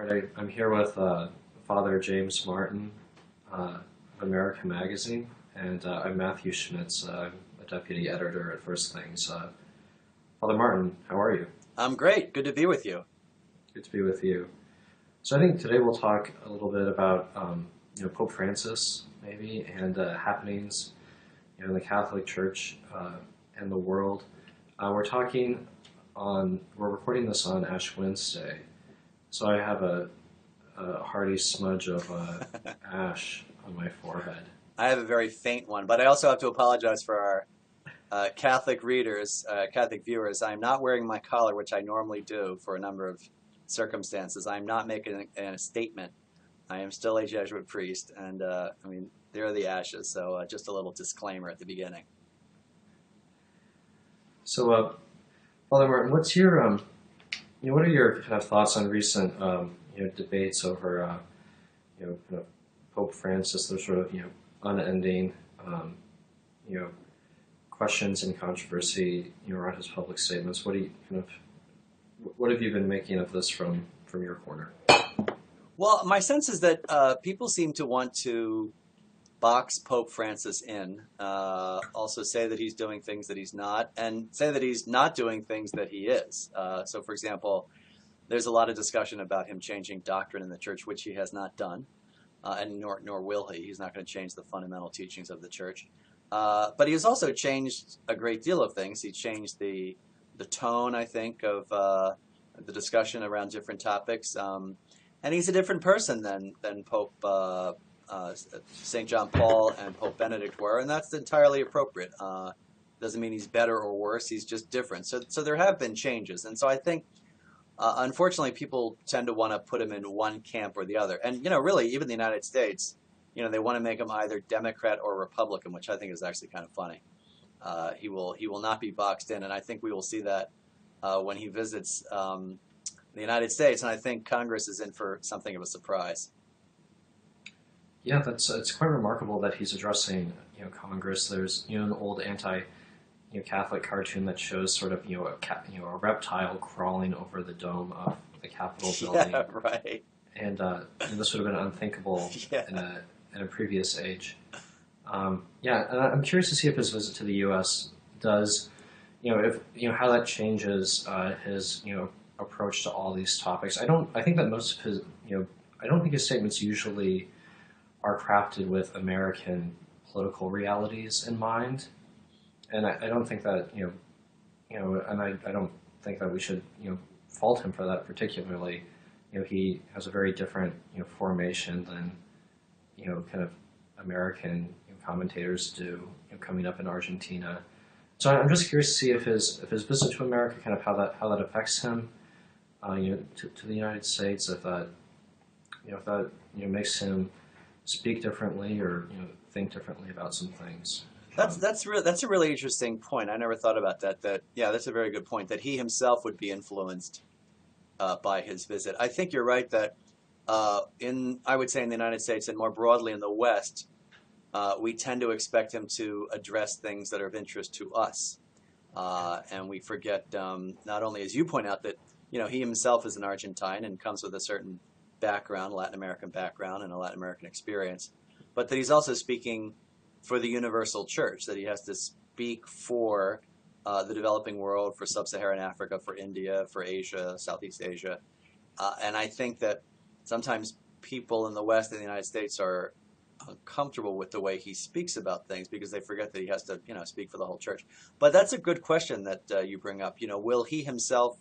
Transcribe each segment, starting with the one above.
All right, I'm here with Father James Martin of America Magazine, and I'm Matthew Schmitz. I'm a deputy editor at First Things. Father Martin, how are you? I'm great. Good to be with you. Good to be with you. So I think today we'll talk a little bit about Pope Francis, maybe, and happenings in the Catholic Church and the world. We're recording this on Ash Wednesday, so I have a hearty smudge of ash on my forehead. I have a very faint one, but I also have to apologize for our Catholic readers, Catholic viewers. I'm not wearing my collar, which I normally do for a number of circumstances. I'm not making a statement. I am still a Jesuit priest, and there are the ashes, so just a little disclaimer at the beginning. So, Father Martin, what's your what are your kind of thoughts on recent debates over kind of Pope Francis? Those sort of unending questions and controversy around his public statements. What have you been making of this from your corner? Well, my sense is that people seem to want to box Pope Francis in, also say that he's doing things that he's not, and say that he's not doing things that he is. So, for example, there's a lot of discussion about him changing doctrine in the church, which he has not done, and nor will he. He's not going to change the fundamental teachings of the church. But he has also changed a great deal of things. He changed the tone, I think, of the discussion around different topics. And he's a different person than Pope St. John Paul and Pope Benedict were, and that's entirely appropriate. Doesn't mean he's better or worse, he's just different. So there have been changes, and so I think, unfortunately, people tend to want to put him in one camp or the other. And, really, even the United States, they want to make him either Democrat or Republican, which I think is actually kind of funny. He will not be boxed in, and I think we will see that when he visits the United States, and I think Congress is in for something of a surprise. Yeah, it's quite remarkable that he's addressing Congress. There's an old Catholic cartoon that shows sort of a reptile crawling over the dome of the Capitol building. Yeah, right. And this would have been unthinkable Yeah. in a previous age. And I'm curious to see if his visit to the U.S. does how that changes his approach to all these topics. I think that most of his I don't think his statements usually are crafted with American political realities in mind, and I don't think that and I don't think that we should fault him for that particularly. He has a very different formation than kind of American commentators do coming up in Argentina. So I'm just curious to see if his visit to America, kind of how that affects him, to the United States, if that makes him speak differently or think differently about some things. That's a really interesting point. I never thought about that. That's a very good point. That he himself would be influenced by his visit. I think you're right that I would say in the United States and more broadly in the West, we tend to expect him to address things that are of interest to us, and we forget not only, as you point out, that he himself is an Argentine and comes with a certain background, Latin American background, and a Latin American experience, but that he's also speaking for the universal church, that he has to speak for the developing world, for sub-Saharan Africa, for India, for Asia, Southeast Asia. And I think that sometimes people in the West and the United States are uncomfortable with the way he speaks about things because they forget that he has to, speak for the whole church. But that's a good question that you bring up. Will he himself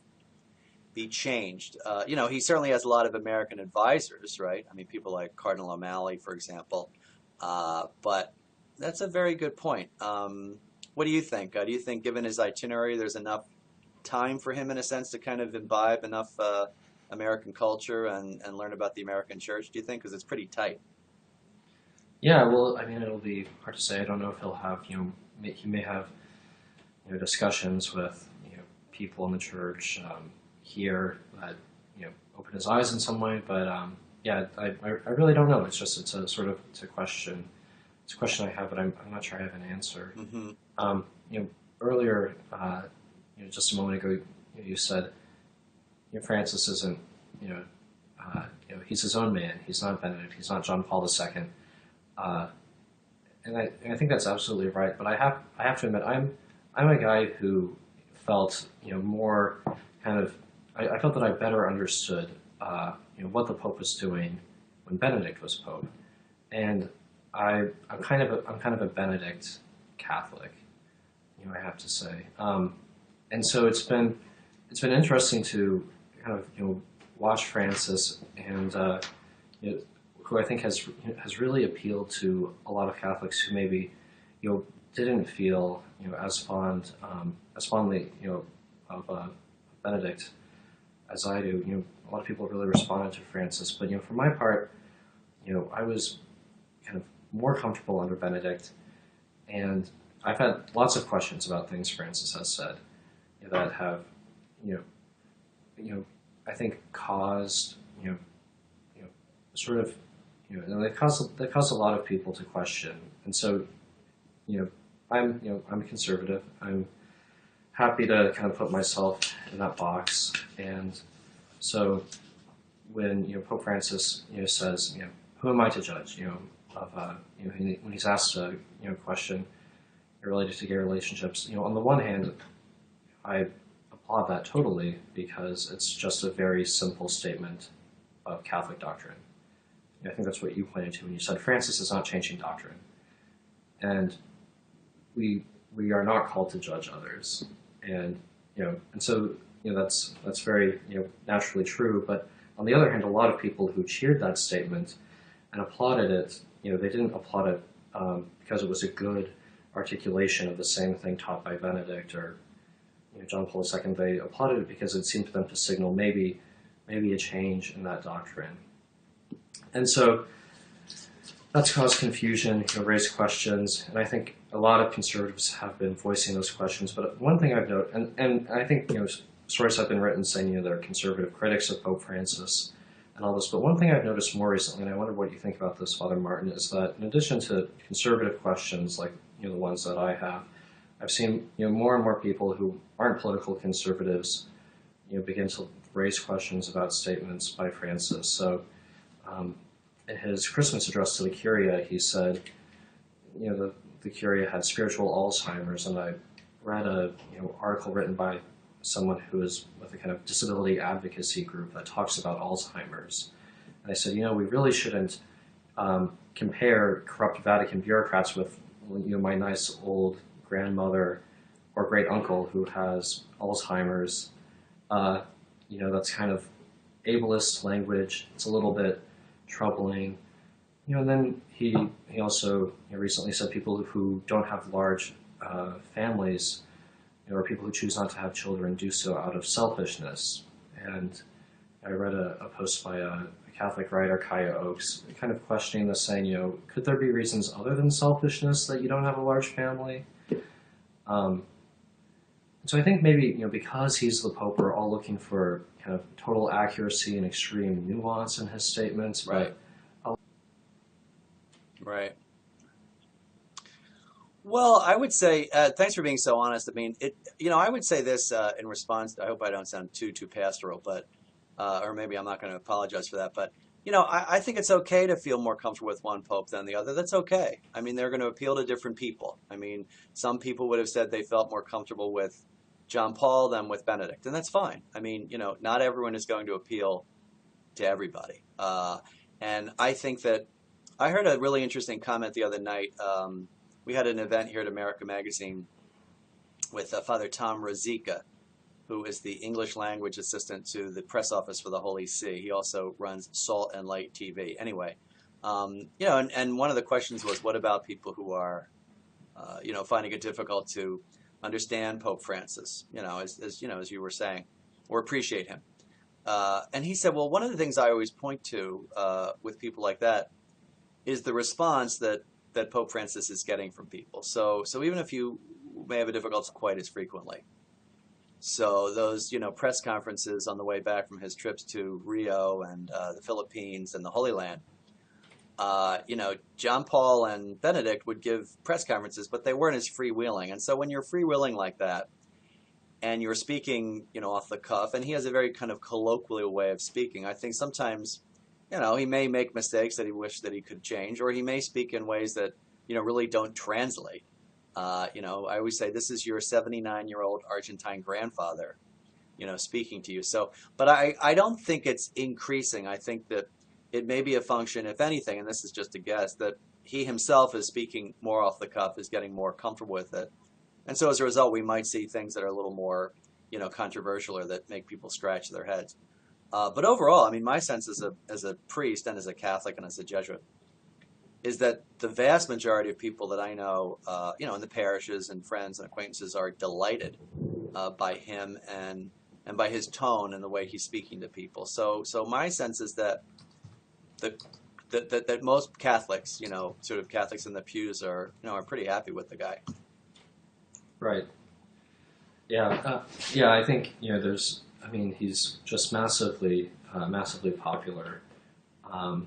be changed? He certainly has a lot of American advisors, right? I mean, people like Cardinal O'Malley, for example. But that's a very good point. What do you think? Do you think, given his itinerary, there's enough time for him, in a sense, to kind of imbibe enough American culture and learn about the American church, do you think? Because it's pretty tight. Yeah, well, I mean, it'll be hard to say. I don't know if he'll have, he may have, discussions with, people in the church here that, open his eyes in some way. But I really don't know. It's a question. It's a question I have, but I'm not sure I have an answer. Mm-hmm. Earlier, just a moment ago, you said, Francis isn't, he's his own man. He's not Benedict. He's not John Paul II. Uh, and I think that's absolutely right. But I have to admit, I'm a guy who felt, more kind of. I felt that I better understood, what the Pope was doing when Benedict was Pope, and I'm kind of a Benedict Catholic, I have to say. And so it's been interesting to kind of watch Francis and who I think has really appealed to a lot of Catholics who maybe didn't feel as fondly of Benedict as I do. A lot of people really responded to Francis, but for my part, I was kind of more comfortable under Benedict, and I've had lots of questions about things Francis has said that have I think caused sort of they cause a lot of people to question, and so I'm a conservative. I'm happy to kind of put myself in that box, and so when Pope Francis says who am I to judge when he's asked a question related to gay relationships, on the one hand I applaud that totally because it's just a very simple statement of Catholic doctrine. I think that's what you pointed to when you said Francis is not changing doctrine, and we are not called to judge others, and and so that's very naturally true. But on the other hand, a lot of people who cheered that statement and applauded it, they didn't applaud it because it was a good articulation of the same thing taught by Benedict or John Paul II. They applauded it because it seemed to them to signal maybe a change in that doctrine. And so that's caused confusion, raised questions, and I think a lot of conservatives have been voicing those questions. But one thing I've noted, and I think stories have been written saying they're conservative critics of Pope Francis and all this, but one thing I've noticed more recently, and I wonder what you think about this, Father Martin, is that in addition to conservative questions like the ones that I have, I've seen more and more people who aren't political conservatives begin to raise questions about statements by Francis. So in his Christmas address to the Curia, he said, the Curia had spiritual Alzheimer's, and I read a article written by someone who is with a kind of disability advocacy group that talks about Alzheimer's. And I said, we really shouldn't compare corrupt Vatican bureaucrats with my nice old grandmother or great uncle who has Alzheimer's. That's kind of ableist language. It's a little bit troubling. And then he also recently said people who don't have large families, or people who choose not to have children, do so out of selfishness. And I read a post by a Catholic writer, Kaya Oakes, kind of questioning this, saying, could there be reasons other than selfishness that you don't have a large family? So I think maybe, because he's the Pope, we're all looking for kind of total accuracy and extreme nuance in his statements. Right. Right. Well, I would say, thanks for being so honest. I mean, I would say this in response. I hope I don't sound too pastoral, but or maybe I'm not going to apologize for that. But I think it's okay to feel more comfortable with one pope than the other. That's okay. I mean, they're going to appeal to different people. I mean, some people would have said they felt more comfortable with John Paul than with Benedict, and that's fine. I mean, not everyone is going to appeal to everybody. And I think that I heard a really interesting comment the other night. We had an event here at America Magazine with Father Tom Rosica, who is the English language assistant to the press office for the Holy See. He also runs Salt and Light TV. Anyway, and one of the questions was, what about people who are, finding it difficult to understand Pope Francis, as you were saying, or appreciate him? And he said, well, one of the things I always point to with people like that is the response that Pope Francis is getting from people. So even if you may have a difficulty quite as frequently. So those, press conferences on the way back from his trips to Rio and the Philippines and the Holy Land, John Paul and Benedict would give press conferences, but they weren't as freewheeling. And so when you're freewheeling like that, and you're speaking, off the cuff, and he has a very kind of colloquial way of speaking, I think sometimes he may make mistakes that he wished that he could change, or he may speak in ways that, really don't translate. I always say this is your 79-year-old Argentine grandfather, speaking to you. So, but I don't think it's increasing. I think that it may be a function, if anything, and this is just a guess, that he himself is speaking more off the cuff, is getting more comfortable with it. And so as a result, we might see things that are a little more, controversial or that make people scratch their heads. But overall, I mean, my sense as a priest and as a Catholic and as a Jesuit is that the vast majority of people that I know, in the parishes and friends and acquaintances are delighted by him and by his tone and the way he's speaking to people. So my sense is that that most Catholics, sort of Catholics in the pews are pretty happy with the guy. Right. Yeah. Yeah. I think there's. I mean, he's just massively popular. I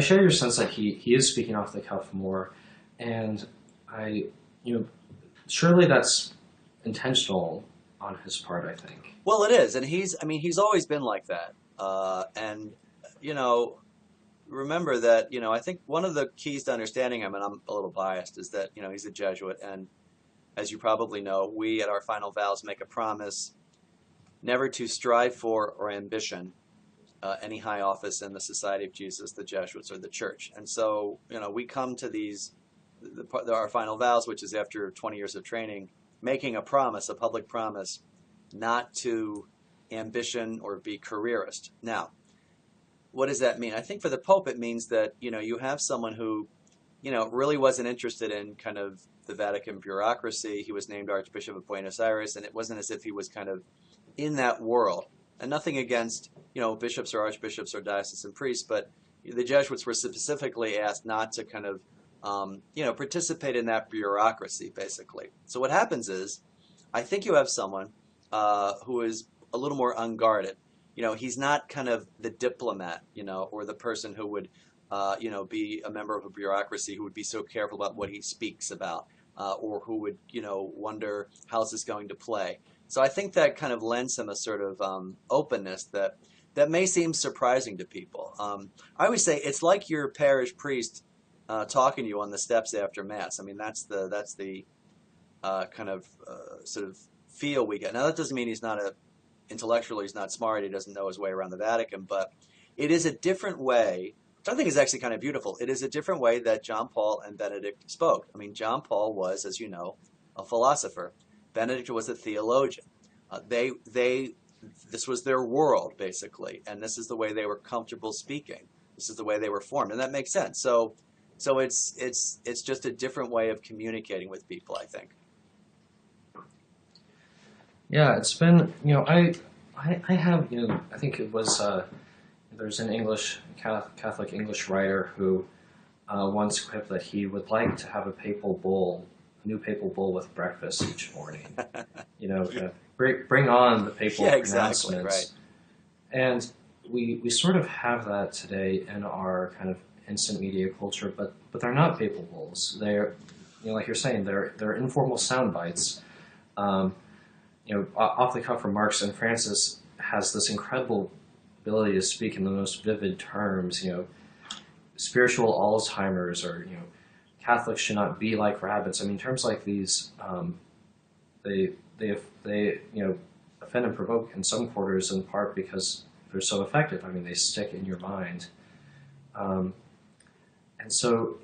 share your sense that he is speaking off the cuff more, and surely that's intentional on his part, I think. Well, it is, and he's always been like that. And remember that, I think one of the keys to understanding him, and I'm a little biased, is that, he's a Jesuit, and as you probably know, we at our final vows make a promise never to strive for or ambition any high office in the Society of Jesus, the Jesuits, or the Church. And so, we come to our final vows, which is after 20 years of training, making a promise, a public promise, not to ambition or be careerist. Now, what does that mean? I think for the Pope, it means that, you have someone who, really wasn't interested in kind of the Vatican bureaucracy. He was named Archbishop of Buenos Aires, and it wasn't as if he was kind of in that world. And nothing against, bishops or archbishops or diocesan priests, but the Jesuits were specifically asked not to kind of, participate in that bureaucracy, basically. So what happens is, I think you have someone who is a little more unguarded. He's not kind of the diplomat, or the person who would, be a member of a bureaucracy who would be so careful about what he speaks about, or who would, wonder how's this going to play. So I think that kind of lends him a sort of openness that may seem surprising to people. I always say it's like your parish priest talking to you on the steps after Mass. I mean, that's the kind of sort of feel we get. Now, that doesn't mean intellectually he's not smart, he doesn't know his way around the Vatican, but it is a different way, which I think is actually kind of beautiful. It is a different way that John Paul and Benedict spoke. I mean, John Paul was, as you know, a philosopher. Benedict was a theologian. This was their world, basically, and this is the way they were comfortable speaking. This is the way they were formed, and that makes sense. So it's just a different way of communicating with people, I think. Yeah, it's been, I have, I think it was, there's an Catholic English writer who once quipped that he would like to have a new papal bull with breakfast each morning. Bring on the papal pronouncements. Exactly, right. And we sort of have that today in our kind of instant media culture, but they're not papal bulls. They're, like you're saying, they're informal sound bites. Off the cuff remarks, and Francis has this incredible ability to speak in the most vivid terms. Spiritual Alzheimer's, or Catholics should not be like rabbits. I mean, terms like these, they offend and provoke in some quarters, in part because they're so effective. I mean, they stick in your mind. And so,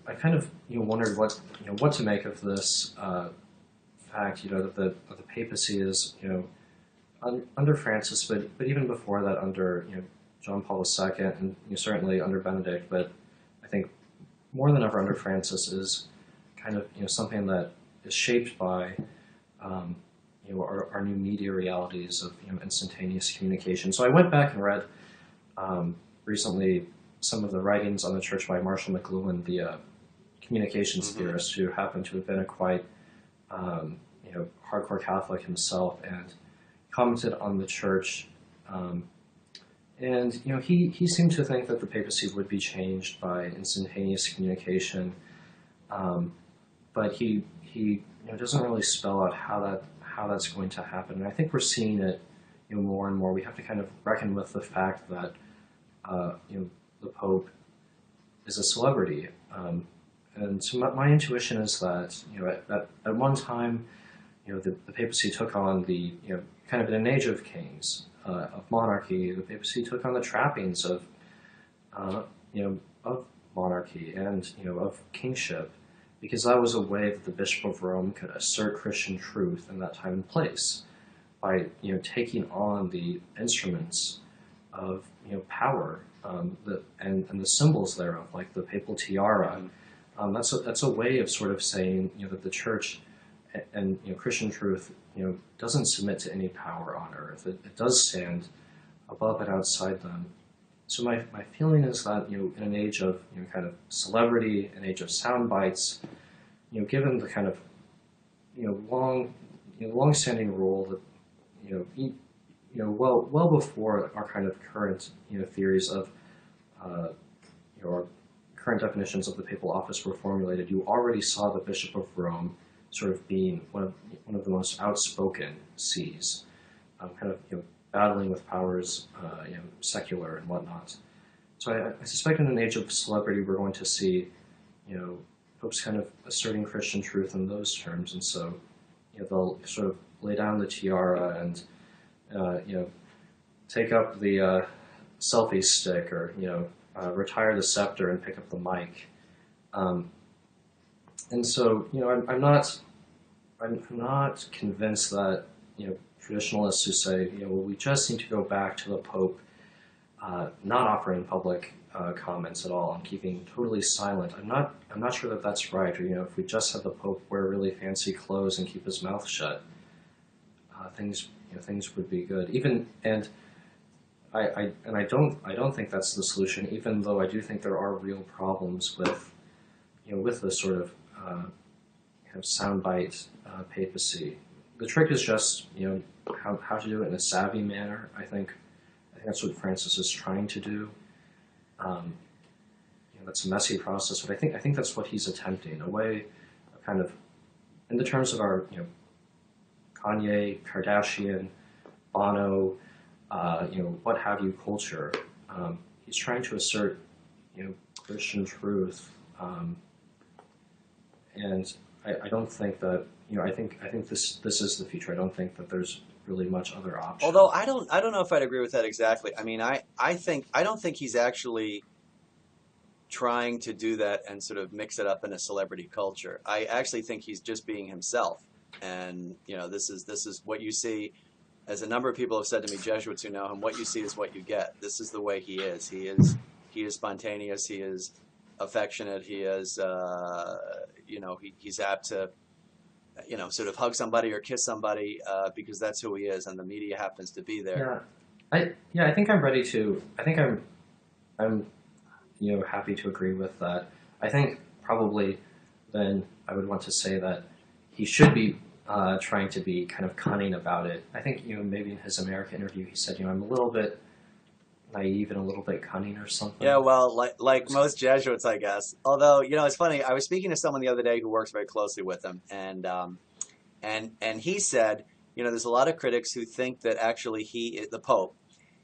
I kind of wondered what to make of this fact. That the papacy is under Francis, but even before that, under John Paul II, and certainly under Benedict, but I think more than ever under Francis is kind of something that is shaped by our new media realities of instantaneous communication. So I went back and read recently some of the writings on the Church by Marshall McLuhan, the communications theorist, who happened to have been a quite hardcore Catholic himself, and commented on the Church. And he seemed to think that the papacy would be changed by instantaneous communication, but he doesn't really spell out how that's going to happen. And I think we're seeing it, more and more, we have to kind of reckon with the fact that the Pope is a celebrity. And so my intuition is that at one time, the papacy took on the kind of in an age of kings, of monarchy. The papacy took on the trappings of monarchy and of kingship, because that was a way that the Bishop of Rome could assert Christian truth in that time and place by taking on the instruments of power, and the symbols thereof, like the papal tiara. That's a way of sort of saying that the church and Christian truth doesn't submit to any power on earth. It does stand above and outside them. So my feeling is that in an age of kind of celebrity, an age of sound bites, given the kind of long-standing role that well before our kind of current theories of our current definitions of the papal office were formulated, you already saw the Bishop of Rome sort of being one of the most outspoken sees, kind of battling with powers, secular and whatnot. So I suspect in an age of celebrity, we're going to see, popes kind of asserting Christian truth in those terms, and so they'll sort of lay down the tiara and take up the selfie stick, or retire the scepter and pick up the mic. And so I'm not convinced that traditionalists who say well, we just need to go back to the Pope not offering public comments at all and keeping totally silent. I'm not sure that that's right. Or if we just had the Pope wear really fancy clothes and keep his mouth shut, things would be good. I don't think that's the solution. Even though I do think there are real problems with with this sort of kind of soundbite papacy. The trick is just how to do it in a savvy manner. I think that's what Francis is trying to do. That's a messy process, but I think that's what he's attempting. A way of kind of, in the terms of our Kanye, Kardashian, Bono, what have you culture. He's trying to assert Christian truth, and I don't think that I think this is the future. I don't think that there's really much other option. Although I don't know if I'd agree with that exactly. I mean, I don't think he's actually trying to do that and sort of mix it up in a celebrity culture. I actually think he's just being himself, and this is what you see. As a number of people have said to me, Jesuits who know him, what you see is what you get. This is the way he is. He is spontaneous. He is affectionate. He is he's apt to sort of hug somebody or kiss somebody because that's who he is, and the media happens to be there. I think I'm ready to. I think I'm happy to agree with that. I think probably then I would want to say that he should be trying to be kind of cunning about it. I think maybe in his America interview he said I'm a little bit naive and a little bit cunning or something. Yeah, well, like most Jesuits, I guess. Although it's funny. I was speaking to someone the other day who works very closely with him, and he said there's a lot of critics who think that actually the Pope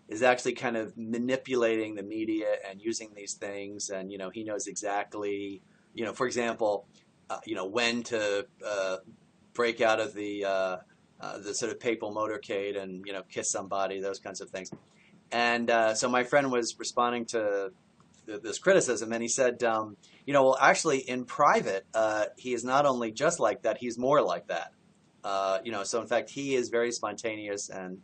is actually kind of manipulating the media and using these things, and he knows exactly for example when to break out of the sort of papal motorcade and kiss somebody, those kinds of things. And so my friend was responding to this criticism, and he said, well, actually in private, he is not only just like that, he's more like that. So in fact, he is very spontaneous and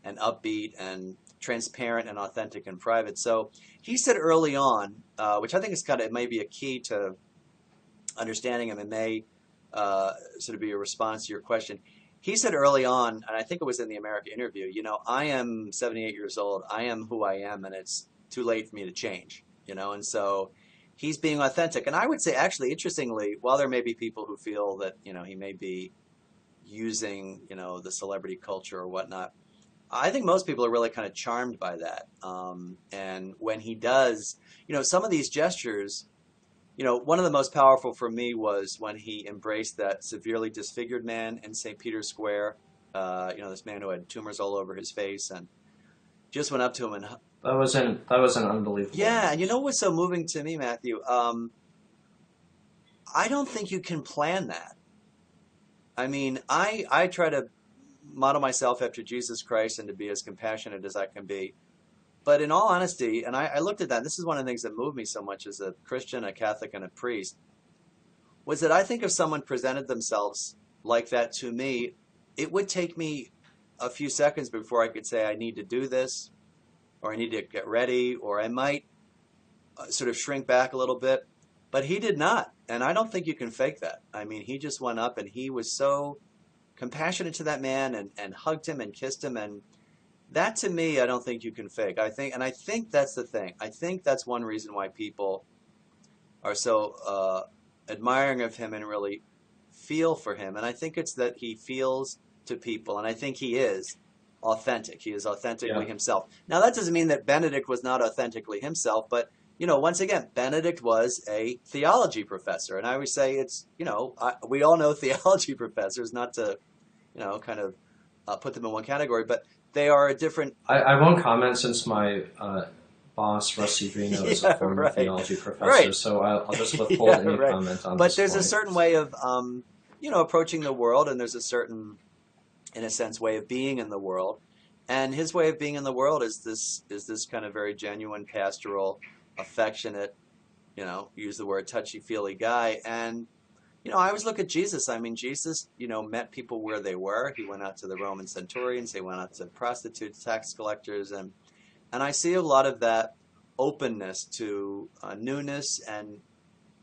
upbeat and transparent and authentic in private. So he said early on, which I think is it may be a key to understanding him, and may sort of be a response to your question. He said early on, and I think it was in the America interview, I am 78 years old. I am who I am, and it's too late for me to change, And so he's being authentic. And I would say, actually, interestingly, while there may be people who feel that, he may be using, the celebrity culture or whatnot, I think most people are really kind of charmed by that. And when he does, some of these gestures, one of the most powerful for me was when he embraced that severely disfigured man in St. Peter's Square, this man who had tumors all over his face, and just went up to him and that was an unbelievable yeah, and you image. know what's so moving to me, Matthew? I don't think you can plan that. I mean, I try to model myself after Jesus Christ and to be as compassionate as I can be. But in all honesty, and I looked at that, and this is one of the things that moved me so much as a Christian, a Catholic, and a priest, was that I think if someone presented themselves like that to me, it would take me a few seconds before I could say, I need to do this, or I need to get ready, or I might sort of shrink back a little bit. But he did not. And I don't think you can fake that. I mean, he just went up and he was so compassionate to that man and hugged him and kissed him. And that to me, I don't think you can fake. I think that's the thing. I think that's one reason why people are so admiring of him and really feel for him. And I think it's that he feels to people. And I think he is authentic. He is authentically Yeah, himself. Now, that doesn't mean that Benedict was not authentically himself, but once again, Benedict was a theology professor, and I always say we all know theology professors, not to, kind of put them in one category, but they are a different. I won't comment since my boss Rusty Vino is a Yeah, former right, theology professor, right, so I'll just withhold yeah, any right. comment on But this there's a point. certain way of, approaching the world, and there's a certain, in a sense, way of being in the world, and his way of being in the world is this kind of very genuine, pastoral, affectionate, use the word touchy-feely guy. And, I always look at Jesus. I mean, Jesus, met people where they were. He went out to the Roman centurions. He went out to prostitutes, tax collectors. And I see a lot of that openness to newness and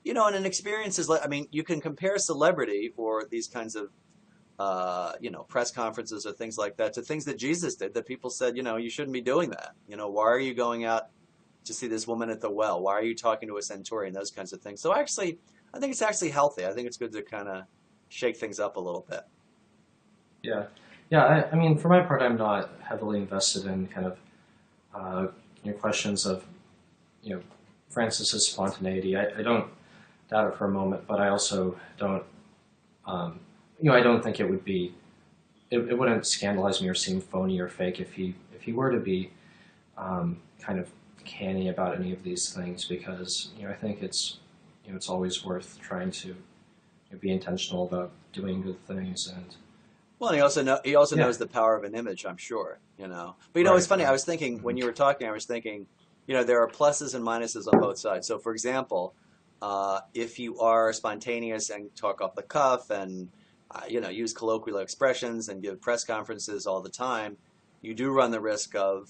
in experiences like, I mean, you can compare celebrity or these kinds of, press conferences or things like that to things that Jesus did that people said, you shouldn't be doing that. Why are you going out to see this woman at the well? Why are you talking to a centurion? Those kinds of things. So actually, I think it's actually healthy. I think it's good to kind of shake things up a little bit. Yeah, yeah. I mean, for my part, I'm not heavily invested in kind of uh, questions of you know Francis's spontaneity. I don't doubt it for a moment, but I also don't. Um, I don't think it would be. It wouldn't scandalize me or seem phony or fake if he were to be kind of canny about any of these things, because I think it's always worth trying to be intentional about doing good things. And Well, and he also yeah, knows the power of an image, I'm sure. But it's right, funny. I right. was thinking when Hmm. you were talking, I was thinking, there are pluses and minuses on both sides. So, for example, if you are spontaneous and talk off the cuff and use colloquial expressions and give press conferences all the time, you do run the risk of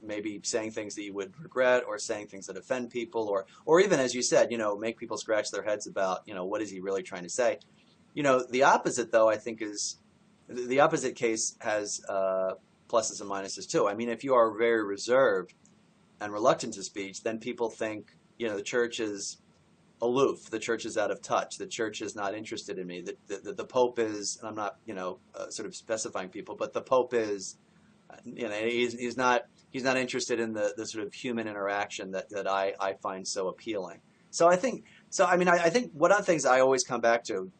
maybe saying things that you would regret or saying things that offend people or even as you said, make people scratch their heads about what is he really trying to say. The opposite, though, I think is the opposite case has pluses and minuses too. I mean, if you are very reserved and reluctant to speech, then people think, the church is aloof, the church is out of touch, the church is not interested in me, the Pope is, and I'm not, sort of specifying people, but the Pope is, he's not interested in the sort of human interaction that I find so appealing. So I think, so I mean, I think one of the things I always come back to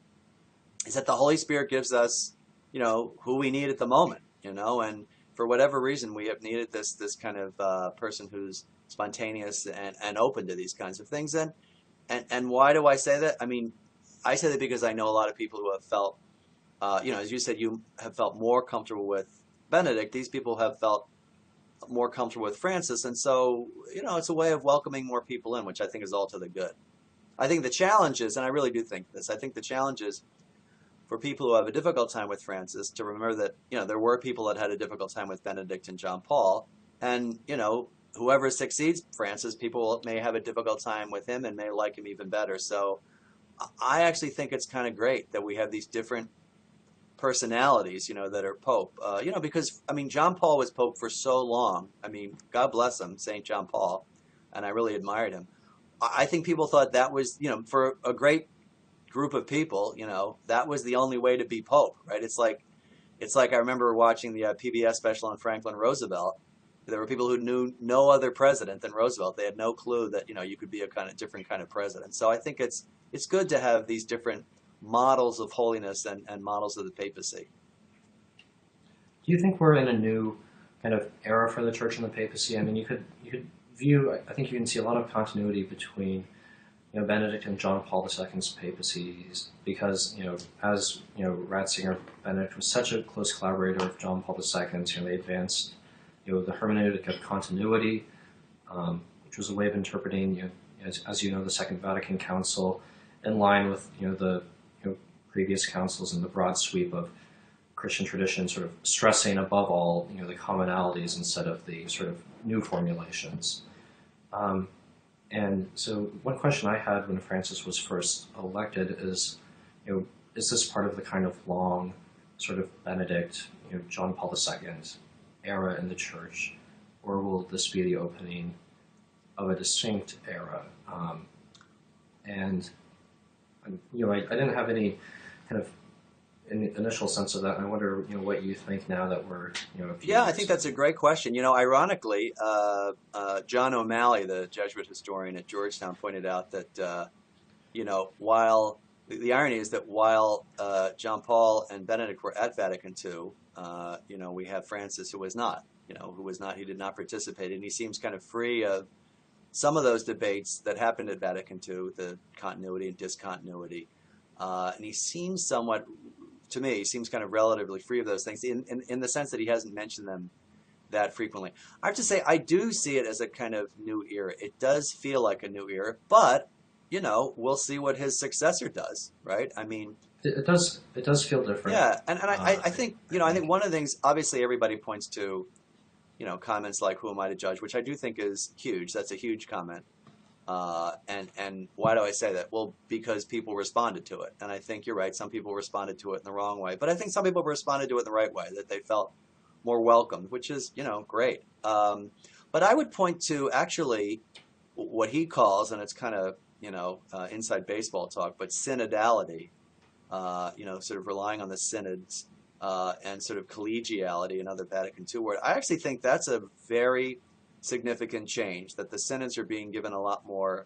is that the Holy Spirit gives us, who we need at the moment, and for whatever reason, we have needed this kind of person who's spontaneous and open to these kinds of things. And why do I say that? I mean, I say that because I know a lot of people who have felt, as you said, you have felt more comfortable with Benedict. These people have felt more comfortable with Francis, and so it's a way of welcoming more people in, which I think is all to the good. I think the challenge is, and I really do think this, I think the challenge is for people who have a difficult time with Francis to remember that there were people that had a difficult time with Benedict and John Paul, and whoever succeeds Francis, people may have a difficult time with him and may like him even better. So I actually think it's kind of great that we have these different personalities, that are Pope, because I mean John Paul was Pope for so long. I mean, God bless him, Saint John Paul, and I really admired him. I think people thought that was, for a great group of people, that was the only way to be Pope, right? It's like I remember watching the PBS special on Franklin Roosevelt. There were people who knew no other president than Roosevelt. They had no clue that you could be a kind of different kind of president. So I think it's good to have these different models of holiness and models of the papacy. Do you think we're in a new kind of era for the church and the papacy? I mean, you could view. I think you can see a lot of continuity between Benedict and John Paul II's papacies because as Ratzinger, Benedict was such a close collaborator with John Paul II. They advanced the hermeneutic of continuity, which was a way of interpreting as you know the Second Vatican Council in line with the previous councils and the broad sweep of Christian tradition, sort of stressing above all the commonalities instead of the sort of new formulations. And so one question I had when Francis was first elected is, is this part of the kind of long sort of Benedict, John Paul II era in the church, or will this be the opening of a distinct era? And I didn't have any kind of initial sense of that. And I wonder, what you think now that we're, a few Yeah, I years. think that's a great question. Ironically, John O'Malley, the Jesuit historian at Georgetown, pointed out that, while the irony is that while John Paul and Benedict were at Vatican II, we have Francis who was not, he did not participate. And he seems kind of free of some of those debates that happened at Vatican II, the continuity and discontinuity. And he seems somewhat, to me, seems kind of relatively free of those things in the sense that he hasn't mentioned them that frequently. I have to say, I do see it as a kind of new era. It does feel like a new era, but, we'll see what his successor does, right? I mean, It does feel different. yeah, and I think, I think one of the things, obviously everybody points to, comments like, who am I to judge, which I do think is huge. That's a huge comment. And why do I say that? Well, because people responded to it. And I think you're right. Some people responded to it in the wrong way. But I think some people responded to it in the right way, that they felt more welcomed, which is, great. But I would point to actually what he calls, and it's kind of, inside baseball talk, but synodality, sort of relying on the synods and sort of collegiality, another Vatican II word. I actually think that's a very significant change, that the synods are being given a lot more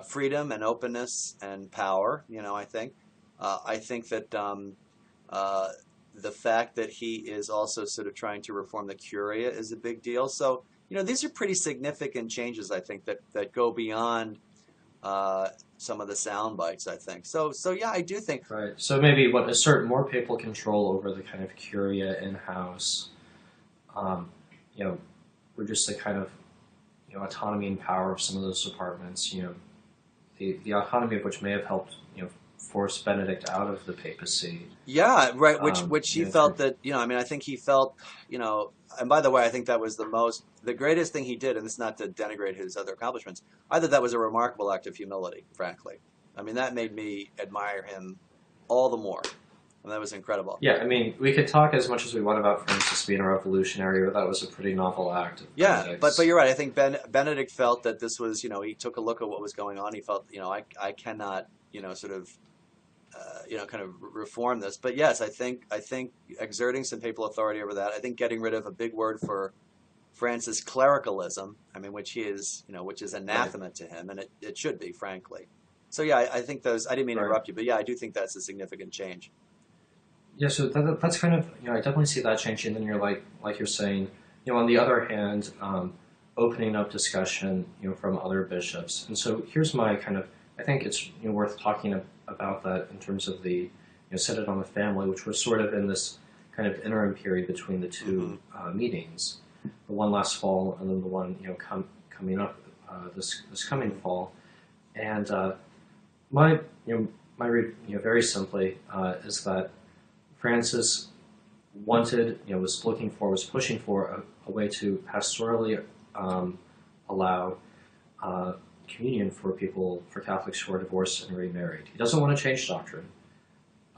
freedom and openness and power. I think that the fact that he is also sort of trying to reform the Curia is a big deal. So these are pretty significant changes, I think, that go beyond some of the sound bites, I think. So yeah, I do think. Right. So maybe assert more papal control over the kind of Curia in-house. We're just the kind of autonomy and power of some of those departments. The autonomy of which may have helped force Benedict out of the papacy. Yeah, right. Which he felt that I think he felt and by the way, I think that was the greatest thing he did, and this is not to denigrate his other accomplishments. I thought that was a remarkable act of humility, frankly. I mean, that made me admire him all the more. And that was incredible. Yeah, I mean, we could talk as much as we want about Francis being a revolutionary, but that was a pretty novel act. Yeah, but you're right. I think Benedict felt that this was, he took a look at what was going on. He felt, I cannot, sort of, kind of reform this. But yes, I think exerting some papal authority over that. I think getting rid of a big word for Francis, clericalism. I mean, which is anathema to him, and it should be, frankly. So yeah, I think those. I didn't mean to interrupt you, but yeah, I do think that's a significant change. Yeah, so that's kind of, I definitely see that changing. And then you're like you're saying, on the other hand, opening up discussion, from other bishops. And so here's my kind of, I think it's worth talking about that in terms of the, Synod on the Family, which was sort of in this kind of interim period between the two meetings, the one last fall and then the one, coming up this coming fall. And my read, very simply, is that Francis was pushing for a way to pastorally allow communion for Catholics who are divorced and remarried. He doesn't want to change doctrine,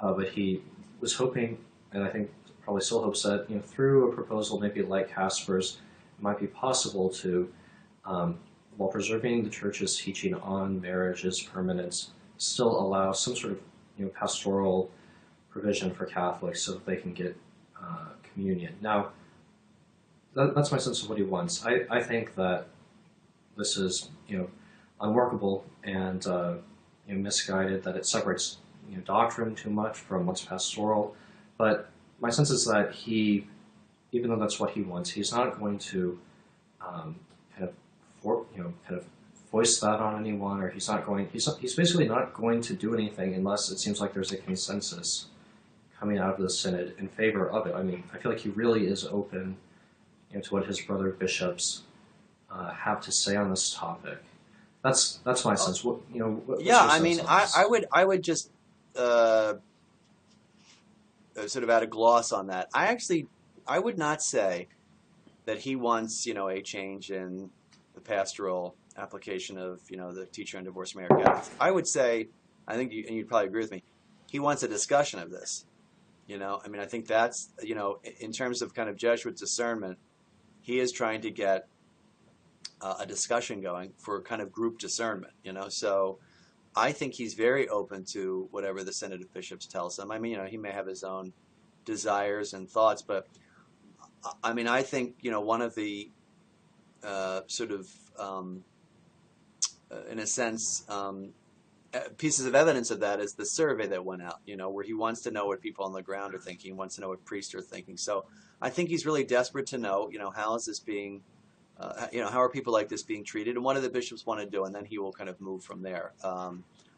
but he was hoping, and I think probably still hopes that through a proposal maybe like Casper's, it might be possible to, while preserving the Church's teaching on marriage's permanence, still allow some sort of pastoral provision for Catholics so that they can get communion. Now, that's my sense of what he wants. I think that this is unworkable and misguided, that it separates doctrine too much from what's pastoral. But my sense is that he, even though that's what he wants, he's not going to kind of kind of voice that on anyone, or he's basically not going to do anything unless it seems like there's a consensus coming out of the synod in favor of it. I mean, I feel like he really is open to what his brother bishops have to say on this topic. That's my sense. What's Yeah, your I sense mean, on this? I would just sort of add a gloss on that. I would not say that he wants, a change in the pastoral application of, the teacher on divorce and marriage Catholics. I would say, I think and you'd probably agree with me, he wants a discussion of this. I mean, I think that's, in terms of kind of Jesuit discernment, he is trying to get a discussion going for kind of group discernment, So I think he's very open to whatever the Synod of Bishops tells him. I mean, he may have his own desires and thoughts, but I mean, I think, one of the sort of, in a sense, pieces of evidence of that is the survey that went out, where he wants to know what people on the ground are thinking, he wants to know what priests are thinking. So I think he's really desperate to know, how is this being, how are people like this being treated, and what do the bishops want to do, and then he will kind of move from there,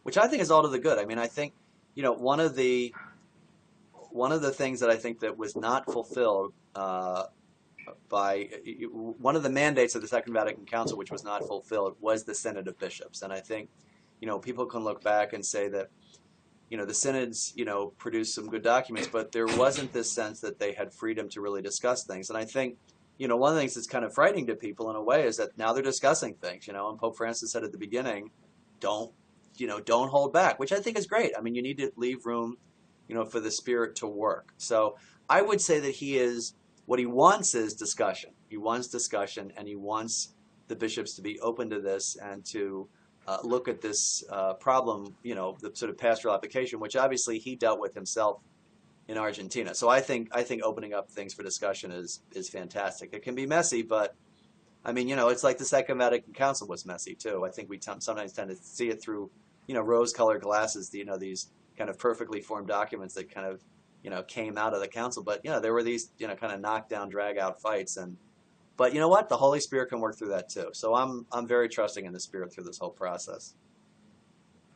which I think is all to the good. I mean, I think, one of the things that I think that was not fulfilled by one of the mandates of the Second Vatican Council, which was not fulfilled, was the Synod of Bishops. And I think, people can look back and say that, the synods, produced some good documents, but there wasn't this sense that they had freedom to really discuss things. And I think, one of the things that's kind of frightening to people in a way is that now they're discussing things, and Pope Francis said at the beginning, don't hold back, which I think is great. I mean, you need to leave room, for the Spirit to work. So I would say that what he wants is discussion. He wants discussion, and he wants the bishops to be open to this and to look at this problem, the sort of pastoral application, which obviously he dealt with himself in Argentina. So I think opening up things for discussion is fantastic. It can be messy, but I mean, it's like the Second Vatican Council was messy too. I think we sometimes tend to see it through, rose-colored glasses. These kind of perfectly formed documents that kind of, came out of the council. But there were these, kind of knockdown, drag-out fights. But you know what? The Holy Spirit can work through that too. So I'm very trusting in the Spirit through this whole process.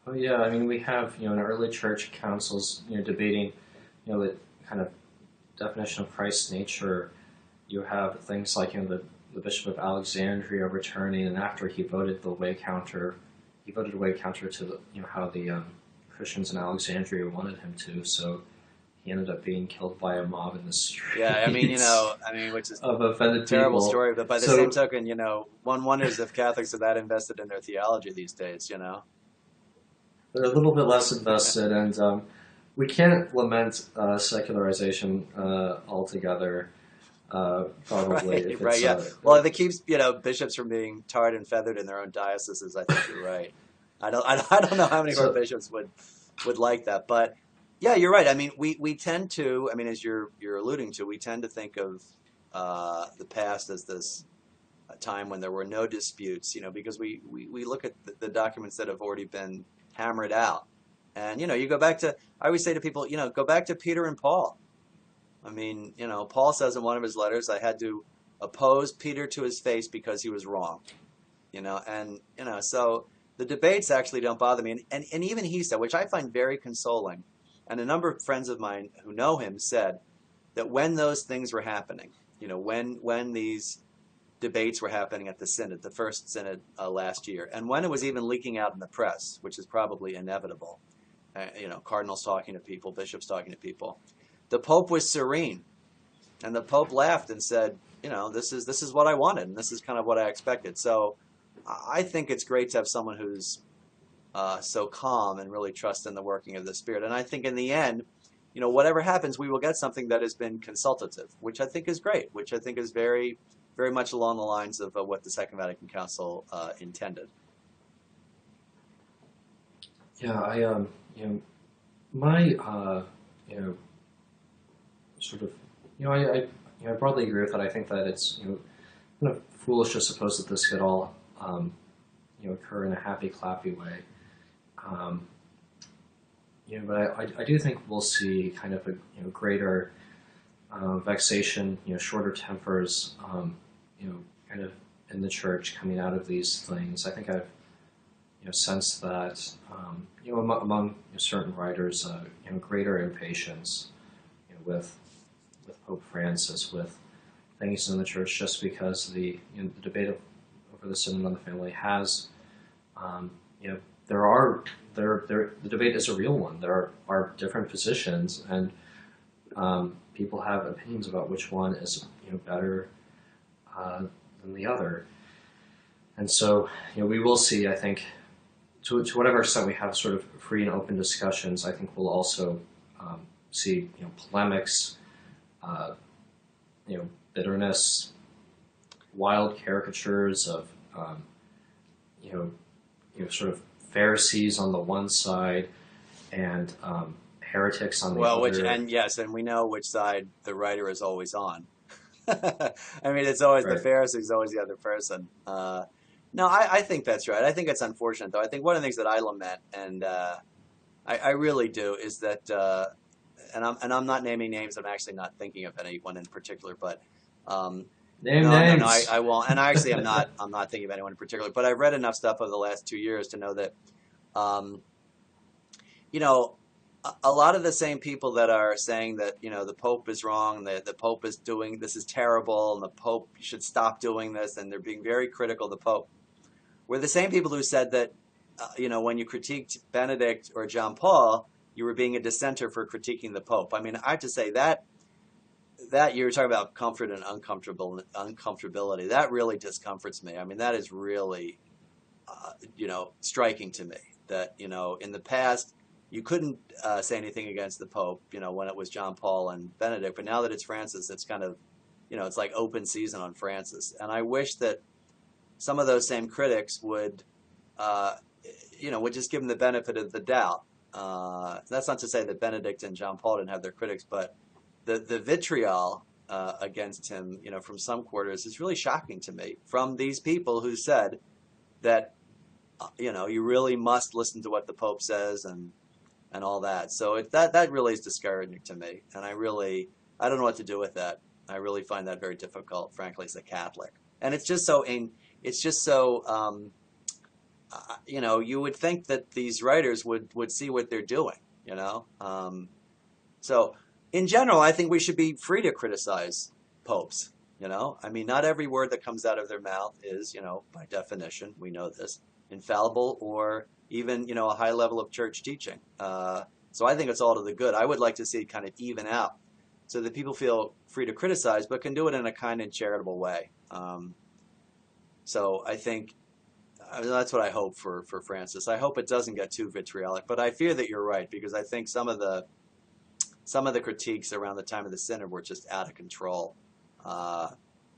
Oh yeah, I mean, we have in early church councils debating the kind of definition of Christ's nature. You have things like the Bishop of Alexandria returning, and after he voted away counter to how the Christians in Alexandria wanted him to. So he ended up being killed by a mob in the streets. Yeah, I mean, which is of offended a terrible people. story. But by the same token, one wonders if Catholics are that invested in their theology these days. They're a little bit less invested, and we can't lament secularization altogether. Probably, right, yeah. Well, if it keeps bishops from being tarred and feathered in their own dioceses, I think you're right. I don't know how many of our bishops would like that, but yeah, you're right. I mean, we tend to, I mean, as you're alluding to, we tend to think of the past as this time when there were no disputes, because we look at the documents that have already been hammered out, and you go back to, I always say to people, go back to Peter and Paul. I mean, Paul says in one of his letters, I had to oppose Peter to his face because he was wrong, and so the debates actually don't bother me, and even he said, which I find very consoling, and a number of friends of mine who know him said that when those things were happening, when these debates were happening at the synod, the first synod last year, and when it was even leaking out in the press, which is probably inevitable, cardinals talking to people, bishops talking to people, the Pope was serene, and the Pope laughed and said, this is what I wanted, and this is kind of what I expected. So I think it's great to have someone who's so calm and really trust in the working of the Spirit. And I think in the end, whatever happens, we will get something that has been consultative, which I think is great, which I think is very, very much along the lines of what the Second Vatican Council intended. Yeah, my sort of, I broadly agree with that. I think that it's kind of foolish to suppose that this could all occur in a happy, clappy way. but I do think we'll see kind of a greater vexation, shorter tempers, kind of in the church coming out of these things. I think I've sensed that among certain writers, greater impatience with Pope Francis, with things in the church, just because the debate over the Synod on the Family has, the debate is a real one. There are different positions, and people have opinions about which one is better than the other. And so we will see, I think, to whatever extent we have sort of free and open discussions, I think we'll also see polemics, bitterness, wild caricatures of sort of Pharisees on the one side and heretics on the other. And we know which side the writer is always on. I mean, it's always Right. the Pharisees, always the other person. No, I think that's right. I think it's unfortunate, though. I think one of the things that I lament, and I really do, is that, and I'm not naming names. I'm actually not thinking of anyone in particular, but Name no, names. I won't. And actually, I'm not thinking of anyone in particular. But I've read enough stuff over the last 2 years to know that, a lot of the same people that are saying that the Pope is wrong, the Pope is doing this is terrible, and the Pope should stop doing this, and they're being very critical of the Pope, were the same people who said that when you critiqued Benedict or John Paul, you were being a dissenter for critiquing the Pope. I mean, I have to say that you were talking about comfort and uncomfortability. That really discomforts me. I mean, that is really striking to me. That in the past, you couldn't say anything against the Pope, when it was John Paul and Benedict. But now that it's Francis, it's kind of, it's like open season on Francis. And I wish that some of those same critics would just give him the benefit of the doubt. That's not to say that Benedict and John Paul didn't have their critics, but the vitriol against him, from some quarters is really shocking to me. From these people who said that, you really must listen to what the Pope says and all that. So that really is discouraging to me, and I don't know what to do with that. I really find that very difficult, frankly, as a Catholic. And it's just so you would think that these writers would see what they're doing, So in general, I think we should be free to criticize popes, I mean, not every word that comes out of their mouth is, by definition, we know this, infallible or even, a high level of church teaching. So I think it's all to the good. I would like to see it kind of even out so that people feel free to criticize, but can do it in a kind and charitable way. So I think that's what I hope for Francis. I hope it doesn't get too vitriolic, but I fear that you're right, because I think some of the critiques around the time of the Synod were just out of control.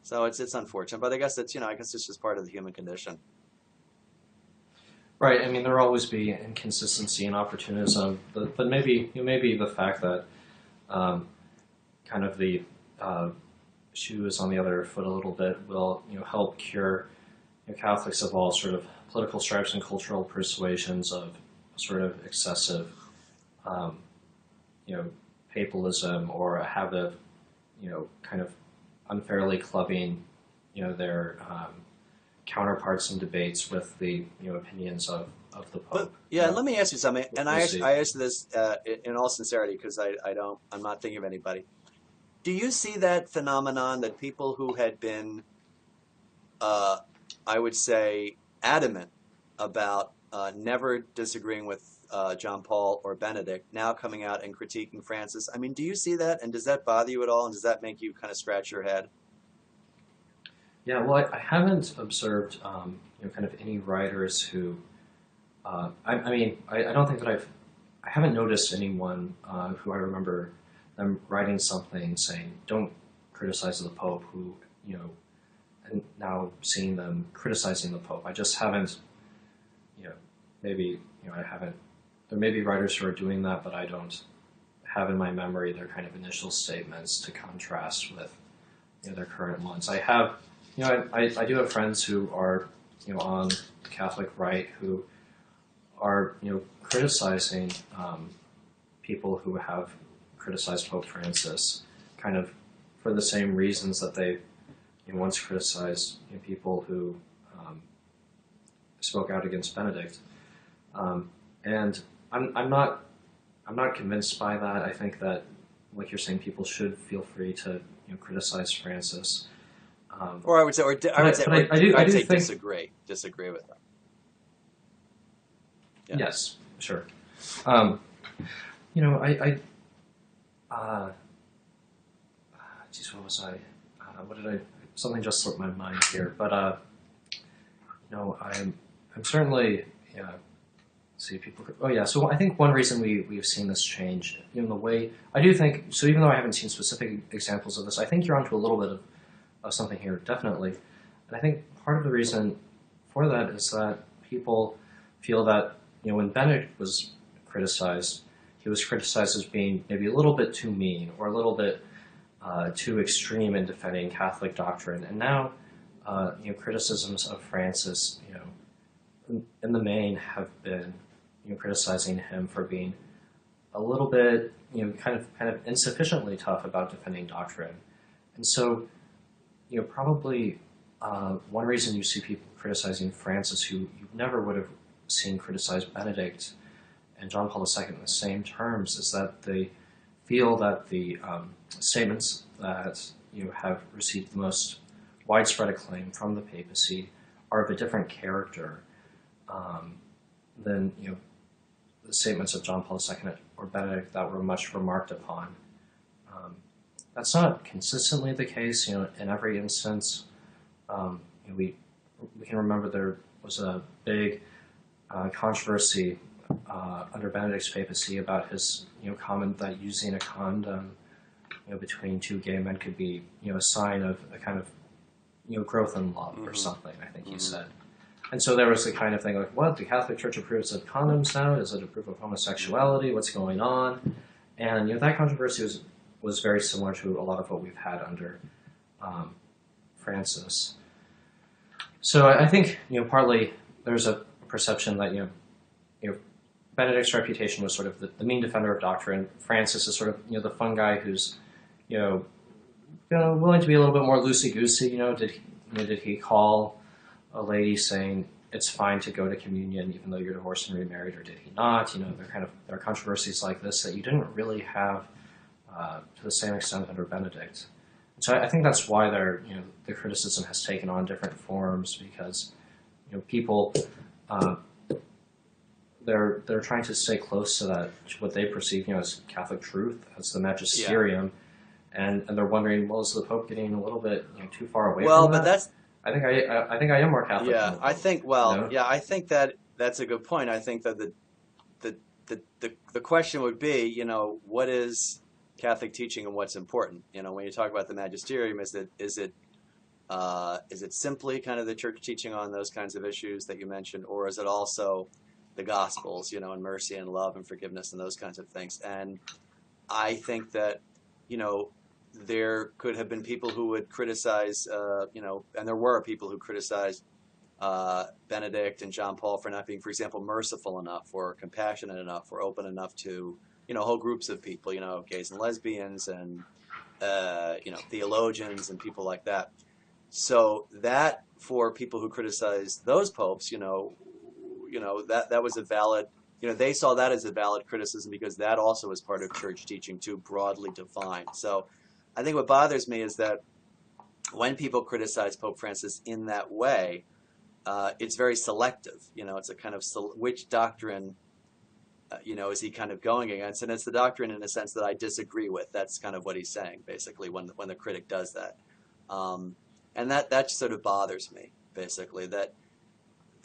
So it's unfortunate, but I guess it's just part of the human condition. Right. I mean, there will always be inconsistency and opportunism, but maybe the fact that kind of the shoe is on the other foot a little bit will help cure Catholics of all sort of political stripes and cultural persuasions of sort of excessive papalism, or a habit of kind of unfairly clubbing their counterparts in debates with the opinions of the Pope. Let me ask you something, and We'll see. I ask this in all sincerity, because I'm not thinking of anybody. Do you see that phenomenon that people who had been, I would say, adamant about never disagreeing with John Paul or Benedict, now coming out and critiquing Francis? I mean, do you see that, and does that bother you at all, and does that make you kind of scratch your head? Yeah, well, I haven't observed, kind of any writers who, I don't think that I haven't noticed anyone who I remember them writing something saying, don't criticize the Pope, who, and now seeing them criticizing the Pope. I just haven't, I haven't, there may be writers who are doing that, but I don't have in my memory their kind of initial statements to contrast with, their current ones. I have, I do have friends who are, on the Catholic right who are, criticizing people who have criticized Pope Francis, kind of for the same reasons that they once criticized people who spoke out against Benedict. And I'm not convinced by that. I think that, like you're saying, people should feel free to criticize Francis. Or I would say, I do disagree with them. Yeah. Yes, sure. Geez, what was I? What did I? Something just slipped my mind here. But I'm certainly see people. Oh yeah. So I think one reason we've seen this change in the way I do think. So even though I haven't seen specific examples of this, I think you're onto a little bit of something here, definitely. And I think part of the reason for that is that people feel that when Benedict was criticized, he was criticized as being maybe a little bit too mean or a little bit too extreme in defending Catholic doctrine. And now, criticisms of Francis, in the main, have been criticizing him for being a little bit, kind of insufficiently tough about defending doctrine. And so, probably one reason you see people criticizing Francis who you never would have seen criticize Benedict and John Paul II in the same terms is that they feel that the statements that have received the most widespread acclaim from the papacy are of a different character than the statements of John Paul II or Benedict that were much remarked upon. That's not consistently the case, in every instance. We can remember there was a big controversy under Benedict's papacy about his comment that using a condom between two gay men could be a sign of a kind of growth in love or something, I think he said. And so there was the kind of thing like, what, the Catholic Church approves of condoms now? Does it approve of homosexuality? What's going on? And that controversy was very similar to a lot of what we've had under Francis. So I think partly there's a perception that Benedict's reputation was sort of the mean defender of doctrine. Francis is sort of the fun guy who's willing to be a little bit more loosey-goosey. Did he call a lady saying it's fine to go to communion even though you're divorced and remarried, or did he not? There are controversies like this that you didn't really have to the same extent under Benedict. So I think that's why the criticism has taken on different forms, because people they're trying to stay close to that, what they perceive as Catholic truth, as the magisterium, and they're wondering, well, is the Pope getting a little bit too far away from that? Well, but that's I think I am more Catholic. Yeah, than the Pope, I think. Well, I think that's a good point. I think that the question would be, what is Catholic teaching and what's important? When you talk about the magisterium, is it simply kind of the church teaching on those kinds of issues that you mentioned, or is it also the Gospels, and mercy and love and forgiveness and those kinds of things? And I think that, there could have been people who would criticize, and there were people who criticized Benedict and John Paul for not being, for example, merciful enough or compassionate enough or open enough to, whole groups of people, gays and lesbians and, theologians and people like that. So that, for people who criticize those popes, that was a valid, they saw that as a valid criticism because that also is part of church teaching too, broadly defined. So I think what bothers me is that when people criticize Pope Francis in that way, it's very selective. It's a kind of which doctrine, is he kind of going against? And it's the doctrine in a sense that I disagree with. That's kind of what he's saying, basically, when the critic does that. And that sort of bothers me, basically, that,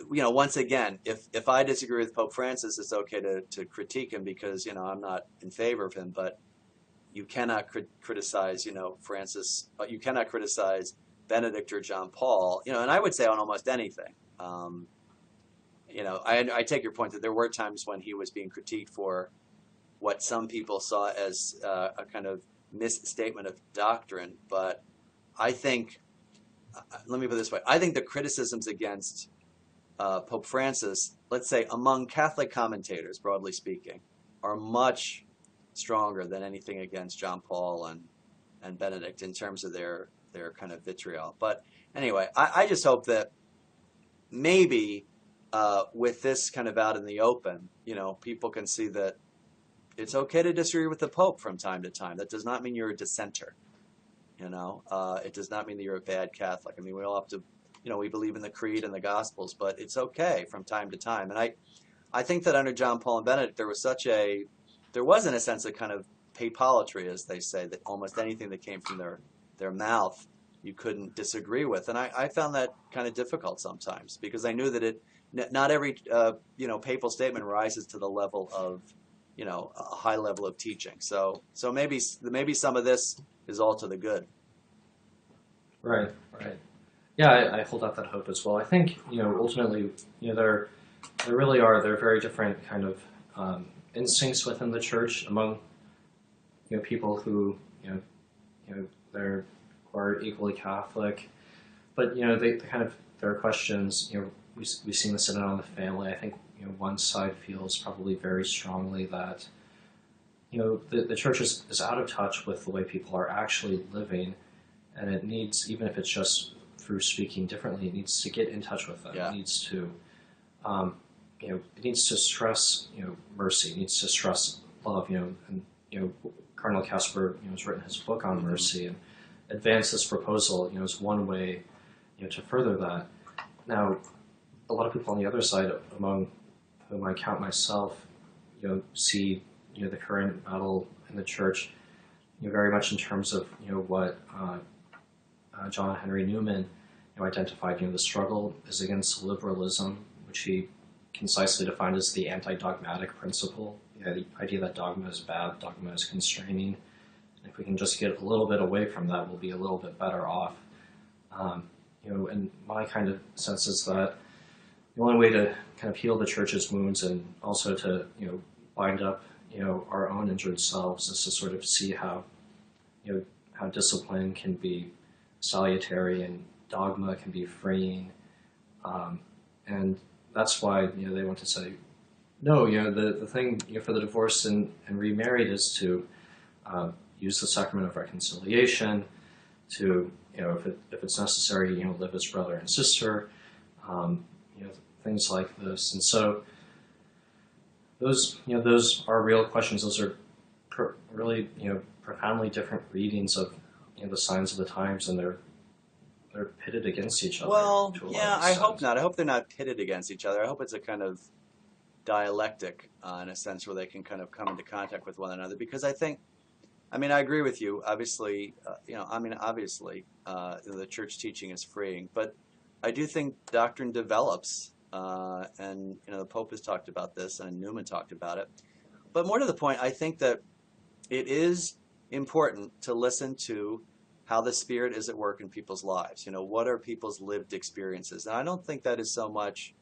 once again, if I disagree with Pope Francis, it's okay to critique him because, I'm not in favor of him, but you cannot criticize, Francis, you cannot criticize Benedict or John Paul, and I would say on almost anything. I take your point that there were times when he was being critiqued for what some people saw as a kind of misstatement of doctrine, but I think, let me put it this way, I think the criticisms against Pope Francis, let's say among Catholic commentators, broadly speaking, are much stronger than anything against John Paul and Benedict in terms of their kind of vitriol. But anyway, I just hope that maybe with this kind of out in the open, people can see that it's okay to disagree with the Pope from time to time. That does not mean you're a dissenter. It does not mean that you're a bad Catholic. I mean, we all have to, we believe in the Creed and the Gospels, but it's okay from time to time. And I think that under John Paul and Benedict, there was in a sense a kind of papalatry, as they say, that almost anything that came from their mouth you couldn't disagree with. And I found that kind of difficult sometimes because I knew that not every papal statement rises to the level of a high level of teaching. So maybe some of this is all to the good. Right. Yeah, I hold out that hope as well. I think ultimately there really are very different kind of instincts within the church among people who they're are equally Catholic, but they kind of there are questions. We've seen this in and on the family. I think one side feels probably very strongly that the church is out of touch with the way people are actually living, and it needs, even if it's just through speaking differently, it needs to get in touch with them. Yeah. It needs to it needs to stress mercy. It needs to stress love. And Cardinal Casper has written his book on mercy and advanced this proposal is one way to further that. Now, a lot of people on the other side, among whom I count myself, see the current battle in the church very much in terms of what John Henry Newman identified. The struggle is against liberalism, which he concisely defined as the anti-dogmatic principle. The idea that dogma is bad, dogma is constraining. And if we can just get a little bit away from that, we'll be a little bit better off. And my kind of sense is that the only way to kind of heal the church's wounds and also to bind up our own injured selves is to sort of see how how discipline can be salutary and dogma can be freeing, and that's why they want to say no. The thing for the divorced and remarried is to use the sacrament of reconciliation, to if it's necessary live as brother and sister, things like this. And so those are real questions. Those are really profoundly different readings of the signs of the times, and they're pitted against each other. Well, to a lot yeah, of I extent. hope not. I hope they're not pitted against each other. I hope it's a kind of dialectic in a sense where they can kind of come into contact with one another. Because I agree with you. Obviously, the church teaching is freeing, but I do think doctrine develops, and the Pope has talked about this, and Newman talked about it. But more to the point, I think that it is important to listen to how the Spirit is at work in people's lives. What are people's lived experiences? And I don't think that is so much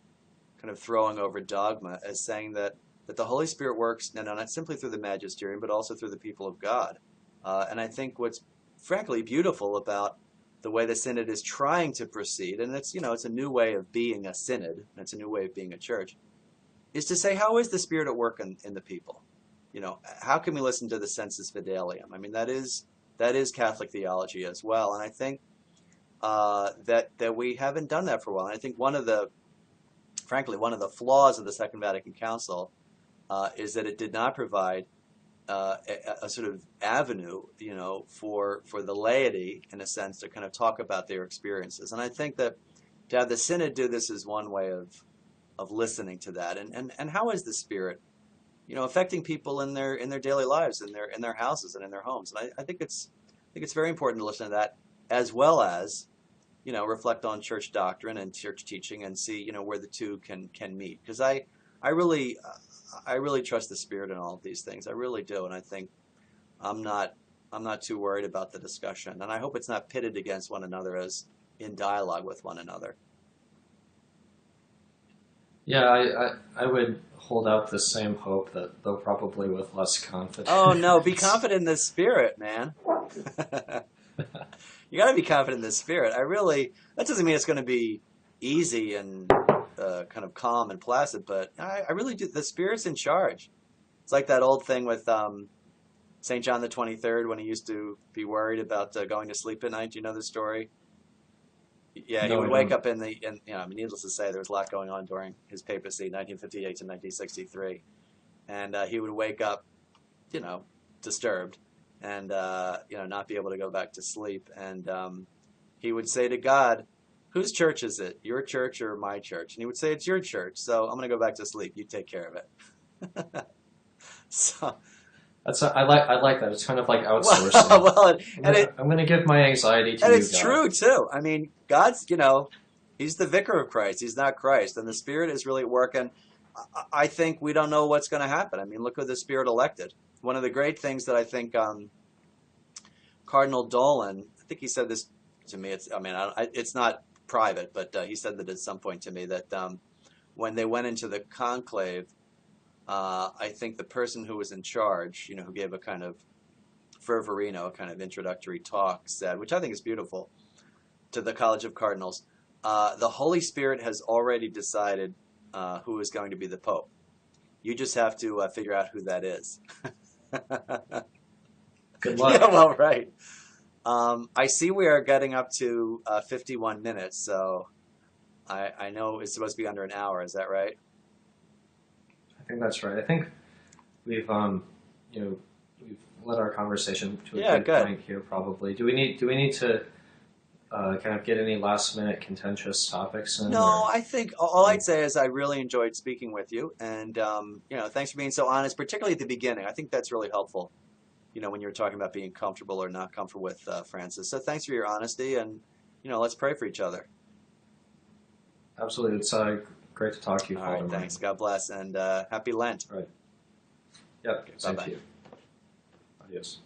kind of throwing over dogma as saying that the Holy Spirit works, not simply through the magisterium, but also through the people of God. And I think what's frankly beautiful about the way the synod is trying to proceed, and it's a new way of being a synod, and it's a new way of being a church, is to say, how is the Spirit at work in the people? How can we listen to the sensus fidelium? I mean, that is Catholic theology as well, and I think that we haven't done that for a while. And I think one of the flaws of the Second Vatican Council is that it did not provide a sort of avenue, for the laity, in a sense, to kind of talk about their experiences. And I think that to have the Synod do this is one way of listening to that. And how is the Spirit, affecting people in their daily lives, in their houses and in their homes? And I think it's very important to listen to that, as well as reflect on church doctrine and church teaching and see where the two can meet. Because I really trust the Spirit in all of these things. I really do, and I think I'm not too worried about the discussion, and I hope it's not pitted against one another as in dialogue with one another. Yeah, I would hold out the same hope, that though probably with less confidence. Oh no, be confident in the Spirit, man. You got to be confident in the Spirit. That doesn't mean it's going to be easy and kind of calm and placid, but I really do. The Spirit's in charge. It's like that old thing with St. John the 23rd, when he used to be worried about going to sleep at night. Do you know the story? Yeah, he No, would I wake don't. up I mean, needless to say, there was a lot going on during his papacy, 1958 to 1963. And he would wake up, you know, disturbed and, not be able to go back to sleep. And he would say to God, whose church is it? Your church or my church? And he would say, it's your church. So I'm going to go back to sleep. You take care of it. So, I like that. It's kind of like well, outsourcing. well, I'm gonna give my anxiety to and you, it's God. true too. I mean, God's, he's the vicar of Christ. He's not Christ. And the Spirit is really working. I think we don't know what's going to happen. I mean, look who the Spirit elected. One of the great things that I think Cardinal Dolan, I think he said this to me. It's not private, but he said that at some point to me that when they went into the conclave, I think the person who was in charge, who gave a kind of fervorino, a kind of introductory talk, said, which I think is beautiful, to the College of Cardinals, the Holy Spirit has already decided who is going to be the Pope. You just have to figure out who that is. Good Yeah, luck. well, right. I see we are getting up to 51 minutes, so I know it's supposed to be under an hour. Is that right? I think that's right. I think we've we've led our conversation to a Yeah, good good. point here. Probably. Do we need to kind of get any last minute contentious topics in, No, or I think all I'd say is I really enjoyed speaking with you, and thanks for being so honest, particularly at the beginning. I think that's really helpful. When you were talking about being comfortable or not comfortable with Francis. So thanks for your honesty, and let's pray for each other. absolutely? It's great to talk to you, All right, Father Mike. thanks. God bless, and happy Lent. Right. Yep. Okay, Same bye-bye. to you. Adios.